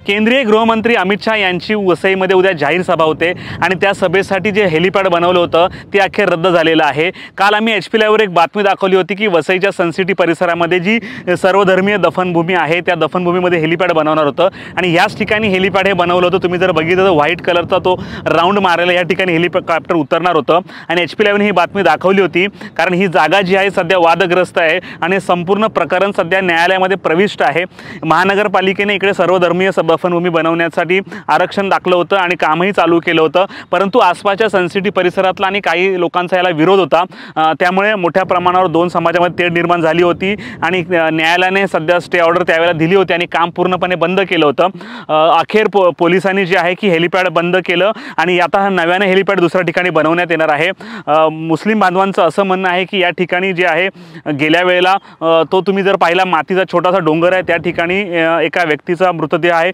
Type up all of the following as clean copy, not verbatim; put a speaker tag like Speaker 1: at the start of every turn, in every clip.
Speaker 1: केंद्रीय गृहमंत्री अमित शाह यांची वसईमध्ये उद्या जाहीर सभा होते आणि त्या सभेसाठी जे हेलिपॅड बनवलं होतं ते अखेर रद्द झालेलं आहे। काल आम्ही HP लाईव्हवर एक बातमी दाखवली होती की वसईच्या सनसिटी परिसरामध्ये जी सर्वधर्मीय दफनभूमी आहे त्या दफनभूमीमध्ये हेलिपॅड बनवणार होतं आणि याच ठिकाणी हेलिपॅड हे बनवलं होतं। तुम्ही जर बघितलं तर व्हाईट कलरचा तो राऊंड मारायला या ठिकाणी हेलिकॉप्टर उतरणार होतं आणि HP लाईव्हने ही बातमी दाखवली होती, कारण ही जागा जी आहे सध्या वादग्रस्त आहे आणि संपूर्ण प्रकरण सध्या न्यायालयामध्ये प्रविष्ट आहे। महानगरपालिकेने इकडे सर्वधर्मीय दफनभूमी बनवण्यासाठी आरक्षण दाखलं होतं आणि कामही चालू केलं होतं, परंतु आसपासच्या सनसिटी परिसरातला आणि काही लोकांचा याला विरोध होता। त्यामुळे मोठ्या प्रमाणावर दोन समाजामध्ये तेढ निर्माण झाली होती आणि न्यायालयाने सध्या स्टे ऑर्डर त्यावेळेला दिली होती आणि काम पूर्णपणे बंद केलं होतं। अखेर पोलिसांनी जे आहे की हेलिपॅड बंद केलं आणि आता नव्याने हेलिपॅड दुसऱ्या ठिकाणी बनवण्यात येणार आहे। मुस्लिम बांधवांचं असं म्हणणं आहे की या ठिकाणी जे आहे गेल्या वेळेला तो तुम्ही जर पाहिला मातीचा छोटासा डोंगर आहे, त्या ठिकाणी एका व्यक्तीचा मृतदेह आहे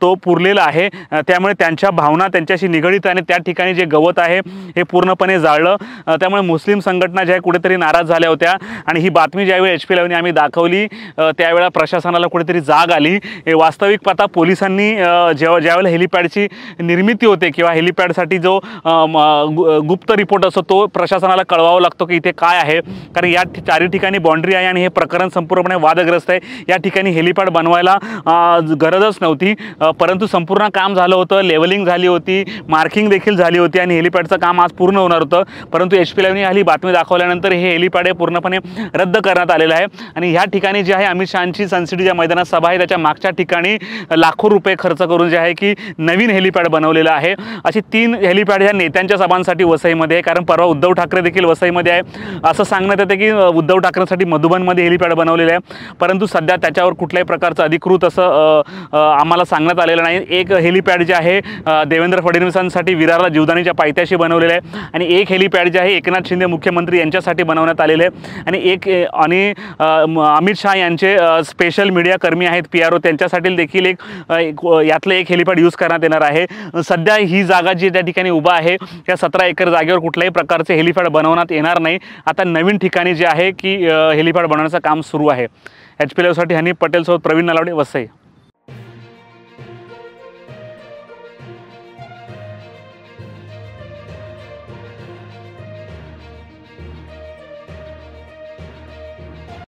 Speaker 1: तो पुरलेला आहे, त्यामुळे त्यांच्या भावना त्यांच्याशी निगडित आणि त्या ठिकाणी जे गवत आहे हे पूर्णपणे जाळलं। त्यामुळे मुस्लिम संघटना ज्या कुठेतरी नाराज झाल्या होत्या आणि ही बातमी ज्यावेळी HP लाईव्हने आम्ही दाखवली त्यावेळेला प्रशासनाला कुठेतरी जाग आली। वास्तविक पाहता पोलिसांनी ज्यावेळेला हेलिपॅडची निर्मिती होते किंवा हेलिपॅडसाठी जो गुप्त रिपोर्ट असतो तो प्रशासनाला कळवावा लागतो की इथे काय आहे, कारण या चारही ठिकाणी बाउंड्री आहे आणि हे प्रकरण संपूर्णपणे वादग्रस्त आहे। या ठिकाणी हेलिपॅड बनवायला गरजच नव्हती, परंतु संपूर्ण काम झालं होतं, लेवलिंग झाली होती, मार्किंग देखील झाली होती आणि हेलिपॅडचं काम आज पूर्ण होणार होतं। परंतु HP लाईव्हने ही बातमी दाखवल्यानंतर हे हेलिपॅड पूर्णपणे रद्द करण्यात आलेलं आहे आणि ह्या ठिकाणी जे आहे अमित शहांची सनसिटी ज्या मैदानात सभा आहे त्याच्या मागच्या ठिकाणी लाखो रुपये खर्च करून जे आहे की नवीन हेलिपॅड बनवलेलं आहे। अशी 3 हेलिपॅड ह्या नेत्यांच्या सभांसाठी वसईमध्ये आहे, कारण परवा उद्धव ठाकरे देखील वसईमध्ये आहे। असं सांगण्यात येतं की उद्धव ठाकरेंसाठी मधुबनमध्ये हेलिपॅड बनवलेलं आहे, परंतु सध्या त्याच्यावर कुठल्याही प्रकारचं अधिकृत असं आम्हाला सांगण्यात आलेलं नाही। एक हेलिपॅड जे आहे देवेंद्र फडणवीसांसाठी विरारला जीवदानीच्या पायथ्याशी बनवलेलं आहे आणि एक हेलिपॅड जे आहे एकनाथ शिंदे मुख्यमंत्री यांच्यासाठी बनवण्यात आलेले आहे आणि अमित शहा यांचे स्पेशल मीडिया कर्मी आहेत PRO त्यांच्यासाठी देखील यातलं एक हेलिपॅड यूज करण्यात येणार आहे। सध्या ही जागा जी त्या ठिकाणी उभा आहे त्या 17 एकर जागेवर कुठल्याही प्रकारचे हेलिपॅड बनवण्यात येणार नाही। आता नवीन ठिकाणी जे आहे की हेलिपॅड बनवण्याचं काम सुरू आहे। HP लाईव्हसाठी हनीफ पटेल सोबत प्रवीण नलावडे, वसई।